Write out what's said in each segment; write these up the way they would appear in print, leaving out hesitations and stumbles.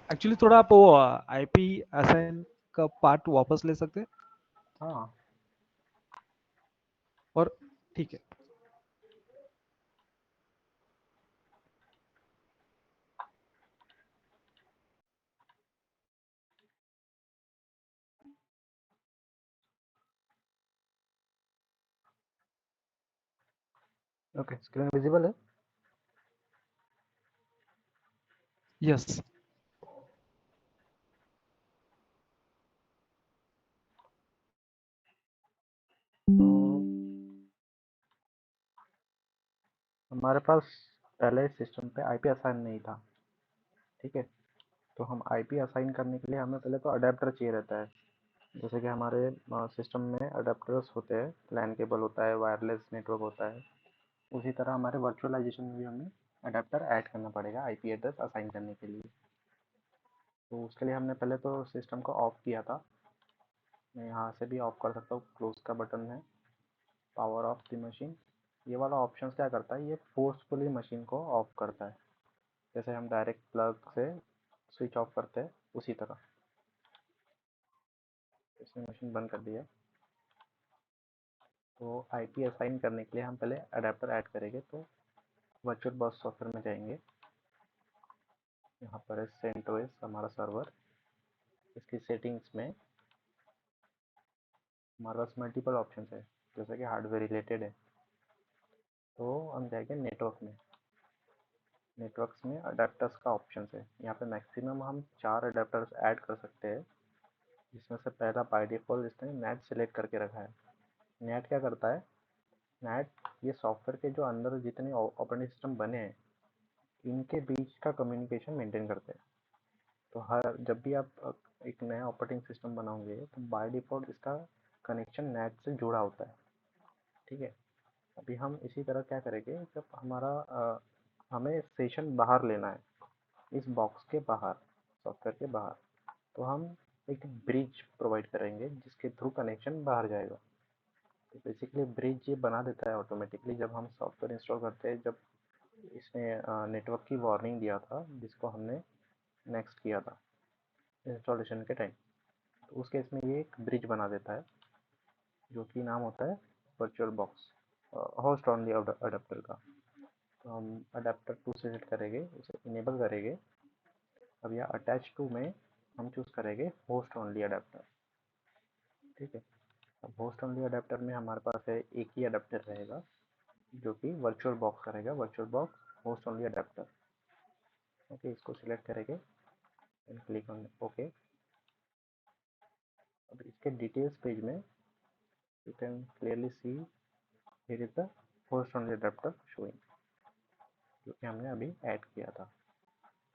Actually थोड़ा आप वो आईपी असाइन का पार्ट वापस ले सकते हैं? हाँ। और ठीक है। ओके, स्क्रीन विजिबल है। यस। तो हमारे पास पहले सिस्टम पे आईपी असाइन नहीं था, ठीक है। तो हम आईपी असाइन करने के लिए हमें पहले तो अडेप्टर चाहिए रहता है। जैसे कि हमारे सिस्टम में अडेप्टर्स होते हैं, लैन केबल होता है, वायरलेस नेटवर्क होता है। उसी तरह हमारे वर्चुअलाइजेशन में भी हमें अडेप्टर ऐड करना पड़ेगा आईपी एड्रेस असाइन करने के लिए। तो उसके लिए हमने पहले तो सिस्टम को ऑफ किया था। मैं यहाँ से भी ऑफ कर सकता हूँ, क्लोज का बटन है, पावर ऑफ द मशीन। ये वाला ऑप्शन क्या करता है, ये फोर्सफुली मशीन को ऑफ करता है। जैसे हम डायरेक्ट प्लग से स्विच ऑफ करते हैं उसी तरह। इसने मशीन बंद कर दिया। तो आईपी असाइन करने के लिए हम पहले अडेप्टर ऐड करेंगे। तो वर्चुअल बॉक्स सॉफ्टवेयर में जाएंगे, यहाँ पर है सेंटोस हमारा सर्वर। इसकी सेटिंग्स में हमारे पास मल्टीपल ऑप्शन है, जैसे कि हार्डवेयर रिलेटेड है। तो हम जाएंगे नेटवर्क में। नेटवर्क्स में अडेप्टर्स का ऑप्शन है। यहाँ पे मैक्सिमम हम 4 अडेप्टर्स ऐड कर सकते हैं, जिसमें से पहला बाय डिफ़ॉल्ट इसने नेट सेलेक्ट करके रखा है। नेट क्या करता है, नेट ये सॉफ्टवेयर के जो अंदर जितने ऑपरेटिंग सिस्टम बने हैं, इनके बीच का कम्युनिकेशन मेंटेन करते हैं। तो हर जब भी आप एक नया ऑपरेटिंग सिस्टम बनाओगे तो बाय डिफ़ॉल्ट इसका कनेक्शन नेट से जुड़ा होता है, ठीक है। अभी हम इसी तरह क्या करेंगे, जब हमें सेशन बाहर लेना है, इस बॉक्स के बाहर, सॉफ्टवेयर के बाहर, तो हम एक ब्रिज प्रोवाइड करेंगे जिसके थ्रू कनेक्शन बाहर जाएगा। तो बेसिकली ब्रिज ये बना देता है ऑटोमेटिकली जब हम सॉफ्टवेयर इंस्टॉल करते हैं। जब इसने नेटवर्क की वार्निंग दिया था, जिसको हमने नेक्स्ट किया था इंस्टॉलेशन के टाइम, तो उस केस में ये एक ब्रिज बना देता है, जो कि नाम होता है virtual box host only adapter का। तो हम अडेप्टर 2 सेलेक्ट करेंगे, उसे इनेबल करेंगे। अब यहाँ अटैच टू में हम चूज़ करेंगे होस्ट ओनली अडेप्टर, ठीक है। अब होस्ट ओनली अडेप्टर में हमारे पास है एक ही अडेप्टर रहेगा, जो कि वर्चुअल बॉक्स करेगा, virtual box host only adapter. Okay, इसको सिलेक्ट करेंगे एंड क्लिक ऑन ओके। अब इसके डिटेल्स पेज में you can clearly see here is the host only adapter showing, जो कि हमने अभी ऐड किया था।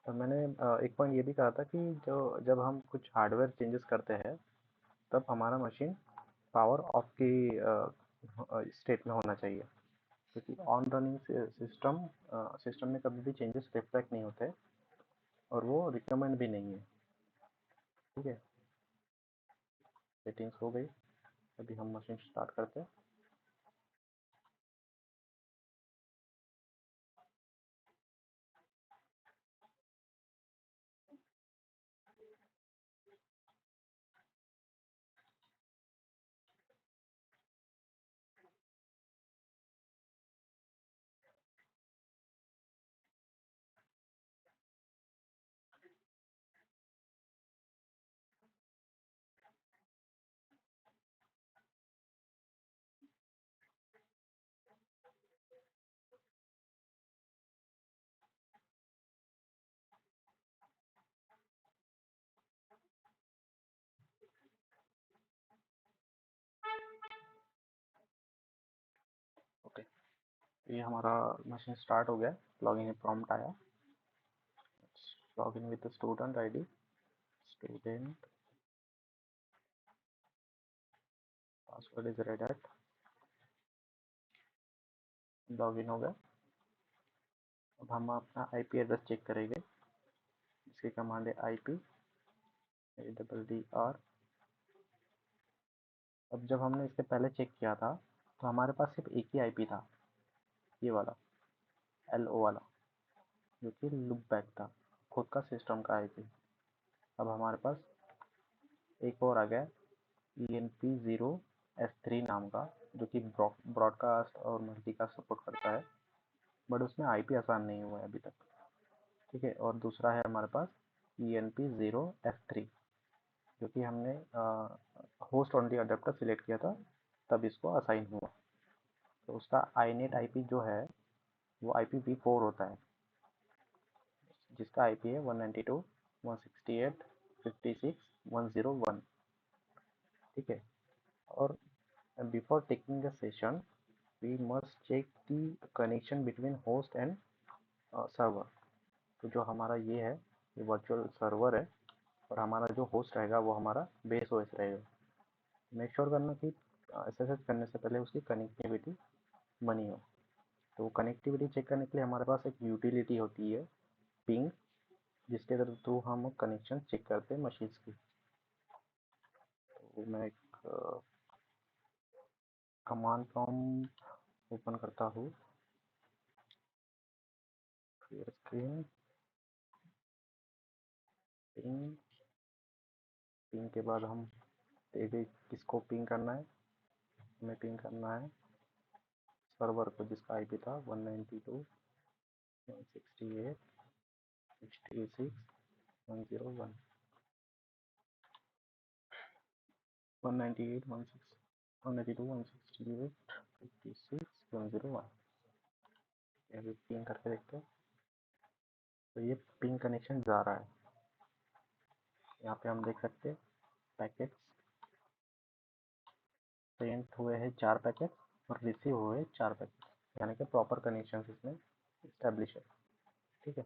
और मैंने एक पॉइंट ये भी कहा था कि जो जब हम कुछ हार्डवेयर चेंजेस करते हैं, तब हमारा मशीन पावर ऑफ की स्टेट में होना चाहिए, क्योंकि ऑन रनिंग सिस्टम में कभी भी चेंजेस रिफ्लेक्ट नहीं होते और वो रिकमेंड भी नहीं है, ठीक है। सेटिंग्स हो गई। अभी हम मशीन स्टार्ट करते हैं। ओके, ये हमारा मशीन स्टार्ट हो गया। लॉगिन प्रॉम्प्ट आया, login with student ID, student password is red hat. Login हो गया। अब हम अपना आईपी एड्रेस चेक करेंगे। इसकी कमांड है IP ADDR। अब जब हमने इससे पहले चेक किया था, तो हमारे पास सिर्फ एक ही IP था, ये वाला LO वाला, जो कि लूप बैक था, खुद का सिस्टम का IP। अब हमारे पास एक और आ गया ENP0S3 नाम का, जो कि ब्रॉडकास्ट और मल्टीकास्ट सपोर्ट करता है, बट उसमें IP आसान नहीं हुआ है अभी तक। ठीक है, और दूसरा है हमारे पास ENP0F3, जो कि हमने होस्ट ओनली अडेप्टर सिलेक्ट किया था तब इसको असाइन हुआ। तो उसका iNet IP जो है वो IPv4 होता है, जिसका IP है 192.168.56.101। ठीक है, और before taking the session we must check the connection between host and server. तो जो हमारा ये है, ये वर्चुअल सर्वर है, और हमारा जो होस्ट रहेगा वो हमारा बेस ओएस रहेगा। मेक श्योर करना कि एसएसएच करने से पहले उसकी कनेक्टिविटी बनी हो। तो कनेक्टिविटी चेक करने के लिए हमारे पास एक यूटिलिटी होती है पिंग, जिसके थ्रू हम कनेक्शन चेक करते हैं मशीन्स की। तो मैं एक कमांड प्रॉम्प्ट ओपन करता हूँ, क्लियर स्क्रीन, पिंग। पिंग के बाद हम देखें किसको पिंग करना है। हमें पिंग करना है सर्वर को, जिसका आईपी था 192.168.66.101। 192.168.56.101। अभी पिंग करके देखते हैं। तो ये पिंग कनेक्शन जा रहा है। यहाँ पे हम देख सकते हैं पैकेट्स सेंड हुए हैं 4 पैकेट और रिसीव हुए 4 पैकेट, यानी कि प्रॉपर कनेक्शन इसमें इस्टेब्लिश है। ठीक है,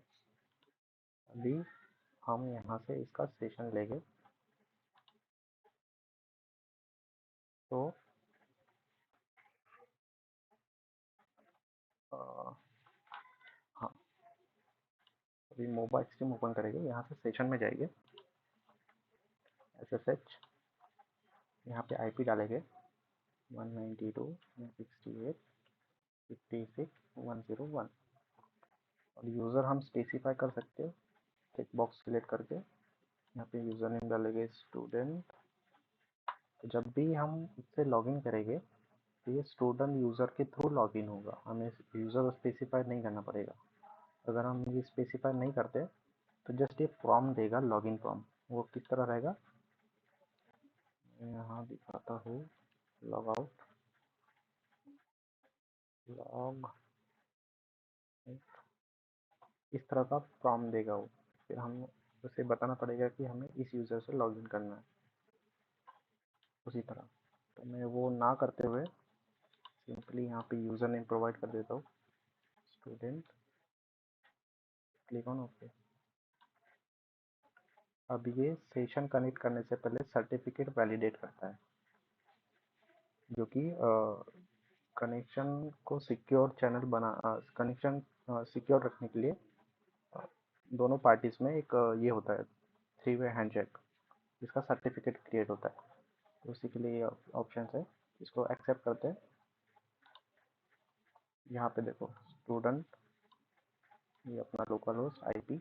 अभी हम यहाँ से इसका सेशन लेंगे। तो हाँ, अभी मोबाइल स्ट्रीम ओपन करेंगे, यहाँ से सेशन में जाएंगे, SSH, यहाँ पे IP डालेंगे 192.168.56.101, और यूज़र हम स्पेसिफाई कर सकते हैं चेक बॉक्स सिलेक्ट करके। यहाँ पे यूज़र नेम डालेंगे स्टूडेंट। तो जब भी हम इससे लॉगिन करेंगे तो ये स्टूडेंट यूज़र के थ्रू लॉगिन होगा, हमें यूज़र स्पेसिफाई नहीं करना पड़ेगा। अगर हम ये स्पेसिफाई नहीं करते तो जस्ट ये फॉर्म देगा, लॉगिन फॉर्म। वो किस तरह रहेगा, यहाँ दिखाता हूँ, लॉग आउट, लॉग, इस तरह का फॉर्म देगा वो। फिर हम उसे बताना पड़ेगा कि हमें इस यूज़र से लॉगिन करना है उसी तरह। तो मैं वो ना करते हुए सिंपली यहाँ पे यूज़र नेम प्रोवाइड कर देता हूँ, स्टूडेंट, क्लिक ऑन ओके। अब ये सेशन कनेक्ट करने से पहले सर्टिफिकेट वैलिडेट करता है, जो कि कनेक्शन को सिक्योर चैनल कनेक्शन सिक्योर रखने के लिए दोनों पार्टीज में एक ये होता है 3-वे हैंडशेक, जिसका सर्टिफिकेट क्रिएट होता है। तो उसी के लिए ऑप्शन है, इसको एक्सेप्ट करते हैं। यहाँ पे देखो स्टूडेंट, ये अपना लोकल होस्ट IP,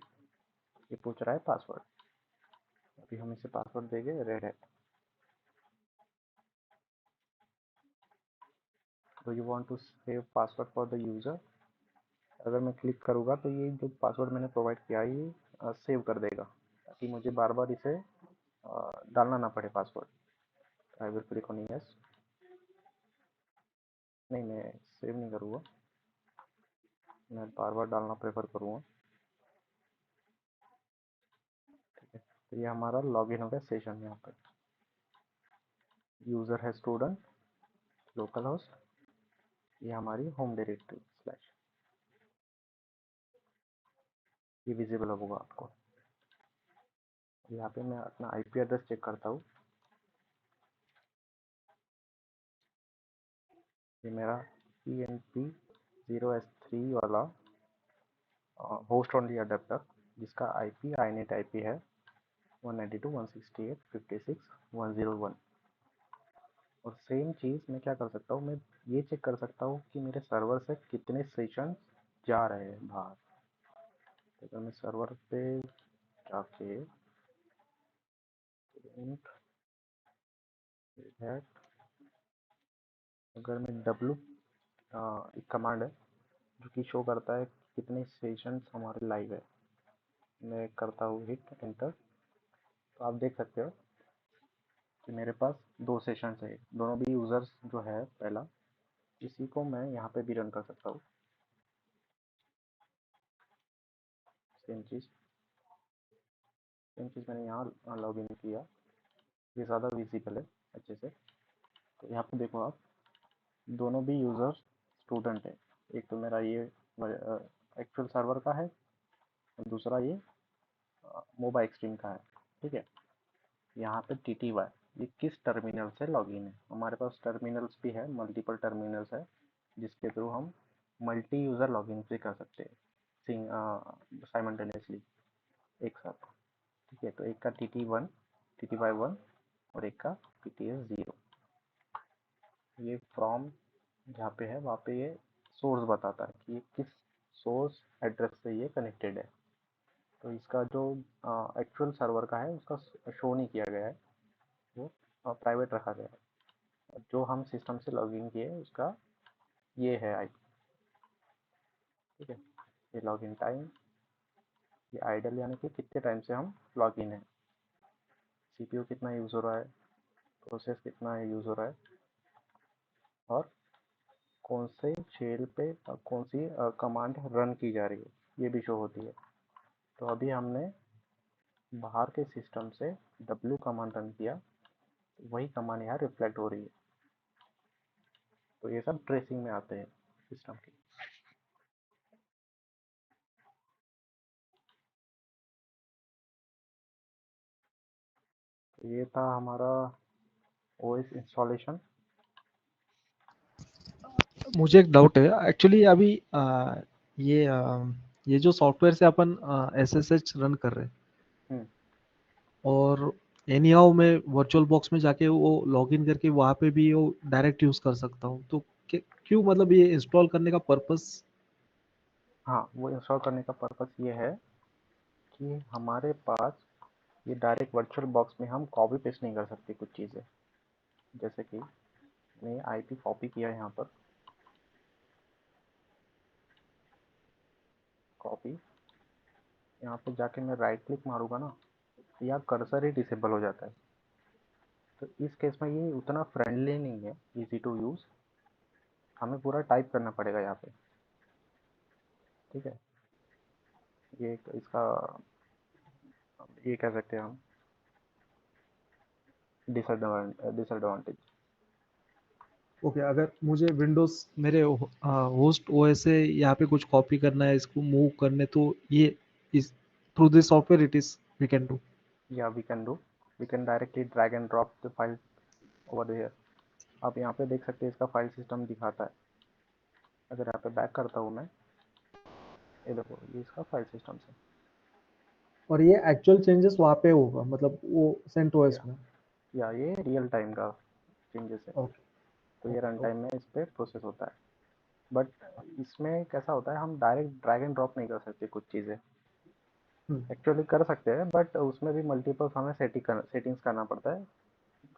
ये पूछ रहा है पासवर्ड। अभी हम इसे पासवर्ड देंगे रेड हैट। तो you want to save password for the user. अगर मैं क्लिक करूँगा तो ये जो पासवर्ड मैंने प्रोवाइड किया है ये सेव कर देगा, ताकि मुझे बार बार इसे डालना ना पड़े password. I will click on yes. नहीं, मैं सेव नहीं करूँगा, मैं बार बार डालना प्रेफर करूँगा। ठीक है, तो ये हमारा लॉगिन हो गया सेशन। यहाँ पर यूज़र है स्टूडेंट, लोकल होस्ट, ये हमारी होम डायरेक्टरी स्लैश, ये विजिबल होगा आपको। यहाँ पे मैं अपना IP एड्रेस चेक करता हूँ। ये मेरा ENP0S3 वाला होस्ट ओनली अडेप्टर, जिसका IP iNet IP है 192.168.56.101। और सेम चीज़ मैं क्या कर सकता हूँ, मैं ये चेक कर सकता हूँ कि मेरे सर्वर से कितने सेशन जा रहे हैं बाहर। तो अगर मैं सर्वर पे जाके इंट दैट, अगर मैं w, एक कमांड है जो कि शो करता है कितने सेशंस हमारे लाइव है, मैं करता हूँ हिट एंटर, तो आप देख सकते हो कि मेरे पास 2 सेशंस है, दोनों भी यूज़र्स जो है पहला, इसी को मैं यहाँ पे भी रन कर सकता हूँ। सेम चीज़ मैंने यहाँ लॉग इन किया, ये ज़्यादा विजिबल है अच्छे से। तो यहाँ पे देखो आप, दोनों भी यूज़र स्टूडेंट है, एक तो मेरा ये एक्चुअल सर्वर का है और दूसरा ये मोबाइल एक्सट्रीम का है। ठीक है, यहाँ पे TTY ये किस टर्मिनल से लॉगिन है, हमारे पास टर्मिनल्स भी है, मल्टीपल टर्मिनल्स है जिसके थ्रू हम मल्टी यूज़र लॉगिन भी कर सकते हैं साइमल्टेनियसली एक साथ। ठीक है, तो एक का TTY1 और एक का PTS0। ये फ्रॉम जहाँ पे है वहाँ पे ये सोर्स बताता है कि ये किस सोर्स एड्रेस से ये कनेक्टेड है। तो इसका जो एक्चुअल सर्वर का है उसका शो नहीं किया गया है, वो प्राइवेट रखा गया है। जो हम सिस्टम से लॉगिन किए उसका ये है IP। ठीक है, ये लॉगिन टाइम, ये आइडल यानी कि कितने टाइम से हम लॉगिन है, CPU कितना यूज़ हो रहा है, प्रोसेस कितना यूज़ हो रहा है, और कौन से शेल पे कौन सी कमांड रन की जा रही है, ये भी शो होती है। तो अभी हमने बाहर के सिस्टम से w कमांड रन किया, तो वही कमांड यहाँ रिफ्लेक्ट हो रही है। तो ये सब ट्रेसिंग में आते हैं सिस्टम की। तो ये था हमारा OS इंस्टॉलेशन। मुझे एक डाउट है एक्चुअली अभी ये ये जो सॉफ्टवेयर से अपन SSH रन कर रहे हैं हम्म, और एनी हाउ मैं वर्चुअल बॉक्स में जाके वो लॉगिन करके वहाँ पे भी वो डायरेक्ट यूज़ कर सकता हूँ, तो क्यों मतलब ये इंस्टॉल करने का पर्पस? हाँ, वो इंस्टॉल करने का पर्पस ये है कि हमारे पास ये डायरेक्ट वर्चुअल बॉक्स में हम कॉपी पेस्ट नहीं कर सकते कुछ चीज़ें। जैसे कि मैं IP कॉपी किया यहाँ पर, कॉपी, यहाँ पर जाके मैं राइट क्लिक मारूंगा ना, या कर्सर ही डिसेबल हो जाता है। तो इस केस में ये उतना फ्रेंडली नहीं है, इजी टू यूज़, हमें पूरा टाइप करना पड़ेगा यहाँ पे। ठीक है, ये इसका ये कह सकते हैं हम डिसएडवांटेज। ओके, अगर मुझे विंडोज मेरे होस्ट ओएस से यहाँ पे कुछ कॉपी करना है, इसको मूव करने, तो ये इस through this software it is we can do. या we can directly drag and drop the file over here. आप यहाँ पे देख सकते हैं इसका फाइल सिस्टम दिखाता है। अगर यहाँ पे बैक करता हूँ मैं, ये देखो ये इसका फाइल सिस्टम से। और ये एक्चुअल चेंजेस वहाँ पे होगा मतलब वो सेंट ओएस या में? ये रियल टाइम का चेंजेस है, ओके। तो ये रन ओके। टाइम में इस पर प्रोसेस होता है। बट इसमें कैसा होता है, हम डायरेक्ट ड्रैग एंड ड्रॉप नहीं कर सकते कुछ चीज़ें। ओके। एक्चुअली कर सकते हैं बट उसमें भी मल्टीपल हमें सेटिंग्स करना पड़ता है,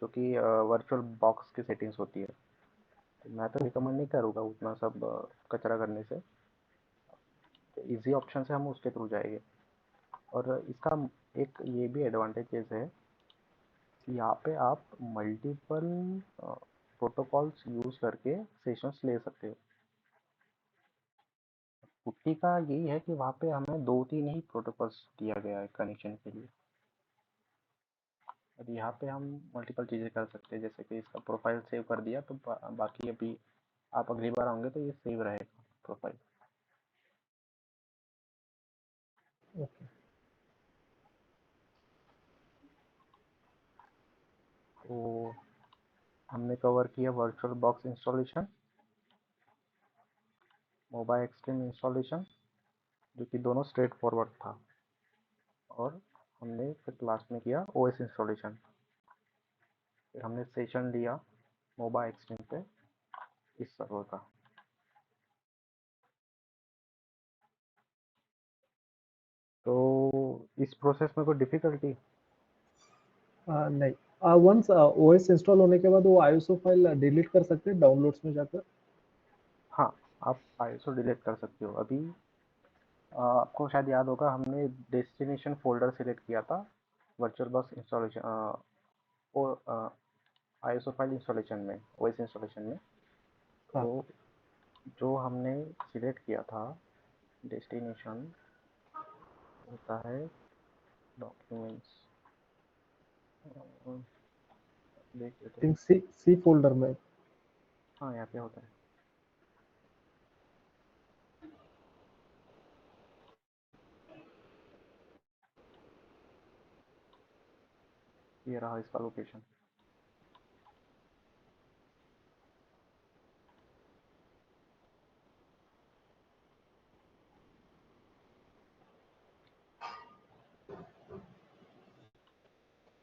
जो कि वर्चुअल बॉक्स की सेटिंग्स होती है। तो मैं तो ओके। रिकमेंड नहीं करूँगा उतना सब कचरा करने से। तो इजी ऑप्शन से हम उसके थ्रू जाएंगे। और इसका एक ये भी एडवांटेजेस है कि यहाँ पे आप मल्टीपल प्रोटोकॉल्स यूज़ करके सेशंस ले सकते हो। पुट्टी का यही है कि वहाँ पे हमें 2-3 ही प्रोटोकॉल्स दिया गया है कनेक्शन के लिए। अब यहाँ पे हम मल्टीपल चीज़ें कर सकते हैं, जैसे कि इसका प्रोफाइल सेव कर दिया तो बाकी अभी आप अगली बार आओगे तो ये सेव रहेगा प्रोफाइल। ओके। तो हमने कवर किया virtual box installation, mobile extreme installation, जो कि दोनों स्ट्रेट फॉरवर्ड था। और हमने फिर क्लास में किया OS इंस्टॉलेशन। फिर हमने सेशन लिया मोबाइल एक्सट्रीम पे इस सर्वर का। तो इस प्रोसेस में कोई डिफ़िकल्टी? नहीं, वंस ओएस इंस्टॉल होने के बाद वो आईएसओ फाइल डिलीट कर सकते हैं डाउनलोड्स में जाकर। हाँ, आप आईएसओ डिलीट कर सकते हो। अभी आपको शायद याद होगा, हमने डेस्टिनेशन फ़ोल्डर सेलेक्ट किया था वर्चुअलबॉक्स इंस्टॉलेशन और आईएसओ फाइल इंस्टॉलेशन में, ओएस इंस्टॉलेशन में। हाँ। तो जो हमने सिलेक्ट किया था डेस्टिनेशन होता है डॉक्यूमेंट्स, देख लेते हैं। थिंक सी सी फोल्डर में। हाँ, यहाँ पे होता है। ये रहा इसका लोकेशन।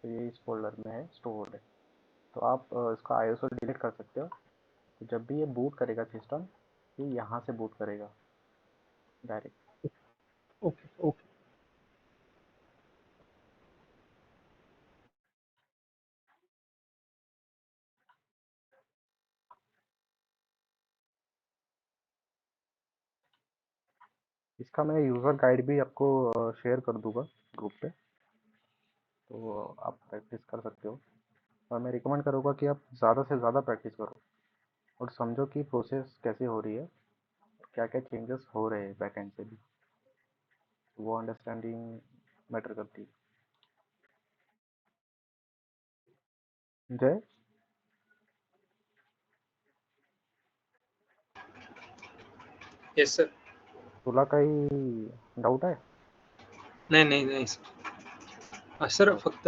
तो ये इस फोल्डर में है, स्टोर्ड है। तो आप इसका आईएसओ डिलीट कर सकते हो। तो जब भी ये बूट करेगा सिस्टम, ये यहाँ से बूट करेगा डायरेक्ट। Okay okay. इसका मैं यूज़र गाइड भी आपको शेयर कर दूंगा ग्रुप पे, तो आप प्रैक्टिस कर सकते हो। और मैं रिकमेंड करूँगा कि आप ज़्यादा से ज़्यादा प्रैक्टिस करो और समझो कि प्रोसेस कैसे हो रही है, क्या क्या चेंजेस हो रहे हैं बैकएंड से भी। वो अंडरस्टैंडिंग मैटर करती है। जय, येस सर. तुला काही डाऊट आहे? नाही नाही नाही सर, फक्त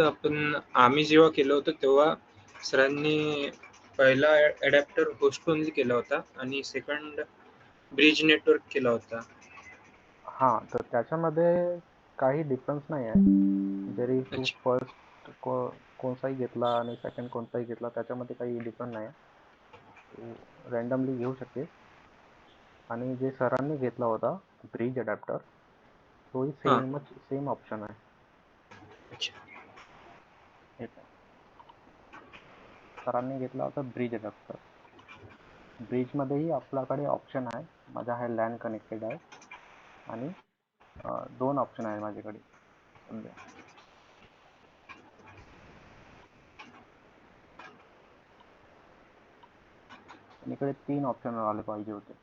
आम्ही जेव्हा केलं होतं तेव्हा सरांनी पहिला अडॅप्टर होस्ट ओनली केला होता आणि सेकंड ब्रिज नेटवर्क केला होता. हां, तर त्याच्यामध्ये काही डिफरन्स नाही आहे. जरी तू अच्छा. फर्स्ट कोणताही घेतला आणि सेकंड कोणताही घेतला, त्याच्यामध्ये काही डिफरन्स नाही आहे. तू रँडमली घेऊ शकतेस. आणि जे सरांनी घेतला होता ब्रिज अडॅप्टर, तोही हां. सेम ऑप्शन आहे. अच्छा. हे पहा. सरांनी घेतला होता ब्रिज अडॅप्टर. ब्रिजमध्येही आपल्याकडे ऑप्शन आहे. माझा हा लॅन कनेक्टेड आहे आणि 2 ऑप्शन आहे माझ्याकडे सध्या. आणि इकडे 3 ऑप्शन आले पाहिजे होते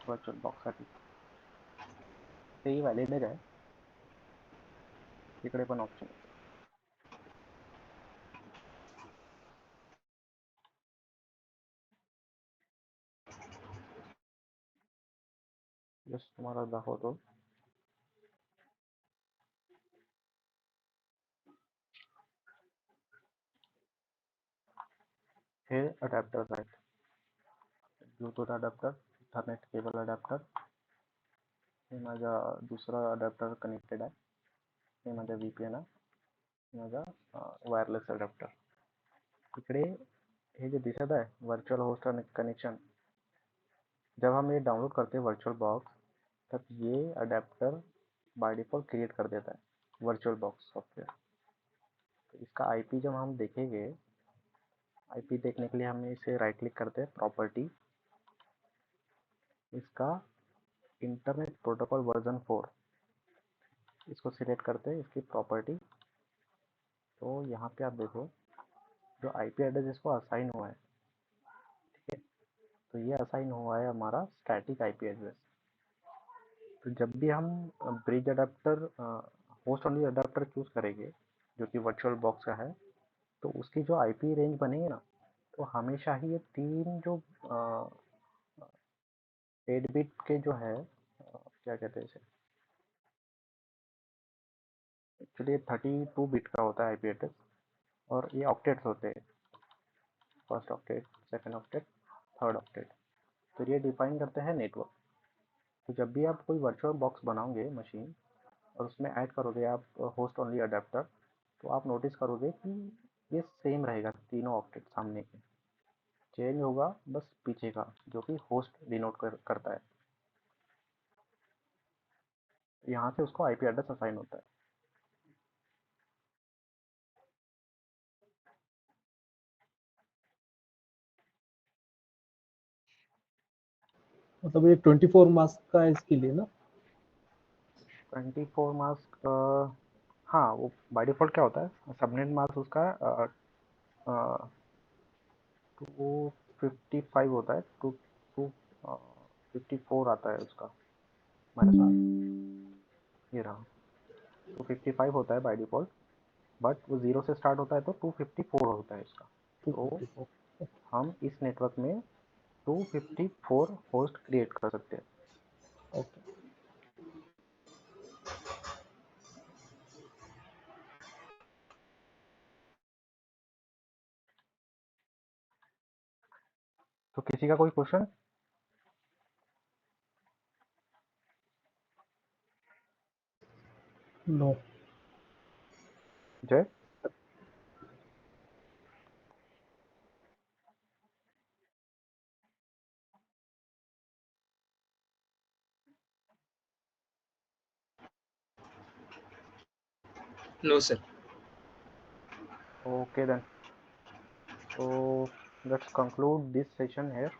व्हर्चुअल बॉक्ससाठी. तेही व्हॅलिडच आहे. तिकडे पण ऑप्शन आहे. जस्ट तुम्हाला दाखवतो. हे अडॅप्टर्स आहेत. Bluetooth adapter, ethernet cable adapter. हे माझा दुसरा अडॅप्टर कनेक्टेड आहे. हे माझा VPN आहे. हे माझा वायरलेस अडॅप्टर. इकडे हे जे दिसत आहे वर्चुअल होस्ट कनेक्शन, जब हम ये डाउनलोड करते हैं वर्चुअल बॉक्स, तब ये अडैप्टर बाय डिफ़ॉल्ट क्रिएट कर देता है वर्चुअल बॉक्स सॉफ्टवेयर। तो इसका आईपी जब हम देखेंगे, आईपी देखने के लिए हमें इसे राइट क्लिक करते हैं, प्रॉपर्टी, इसका इंटरनेट प्रोटोकॉल वर्जन 4 इसको सिलेक्ट करते हैं, इसकी प्रॉपर्टी। तो यहाँ पे आप देखो जो आईपी एड्रेस इसको असाइन हुआ है, ठीक है, तो ये असाइन हुआ है हमारा स्टैटिक आईपी एड्रेस। तो जब भी हम bridge adapter host only adapter choose करेंगे जो कि वर्चुअल बॉक्स का है, तो उसकी जो आईपी रेंज बनेगी ना, तो हमेशा ही ये 3 जो 8 बिट के जो है क्या कहते हैं इसे, एक्चुअली 32 बिट का होता है आईपी एड्रेस और ये ऑक्टेट्स होते हैं, first octet, second octet, third octet. तो ये डिफाइन करते हैं नेटवर्क। तो जब भी आप कोई वर्चुअल बॉक्स बनाओगे मशीन और उसमें ऐड करोगे आप होस्ट ओनली अडेप्टर, तो आप नोटिस करोगे कि ये सेम रहेगा तीनों ऑक्टेट सामने के, चेंज होगा बस पीछे का जो कि होस्ट डिनोट करता है। यहाँ से उसको आईपी एड्रेस असाइन होता है। मतलब ये 24 मास्क का है इसके लिए ना? 24 मास्क, हाँ वो बाय डिफॉल्ट क्या होता है, सबनेट मास्क उसका 255 होता है, 254 आता है उसका हमारे पास, ये रहा 255 होता है बाय डिफॉल्ट, बट वो 0 से स्टार्ट होता है तो 254 होता है इसका। तो 254। हम इस नेटवर्क में 254 होस्ट क्रिएट कर सकते हैं। ओके। तो किसी का कोई question? No. Jai? No sir. Okay then. So let's conclude this session here.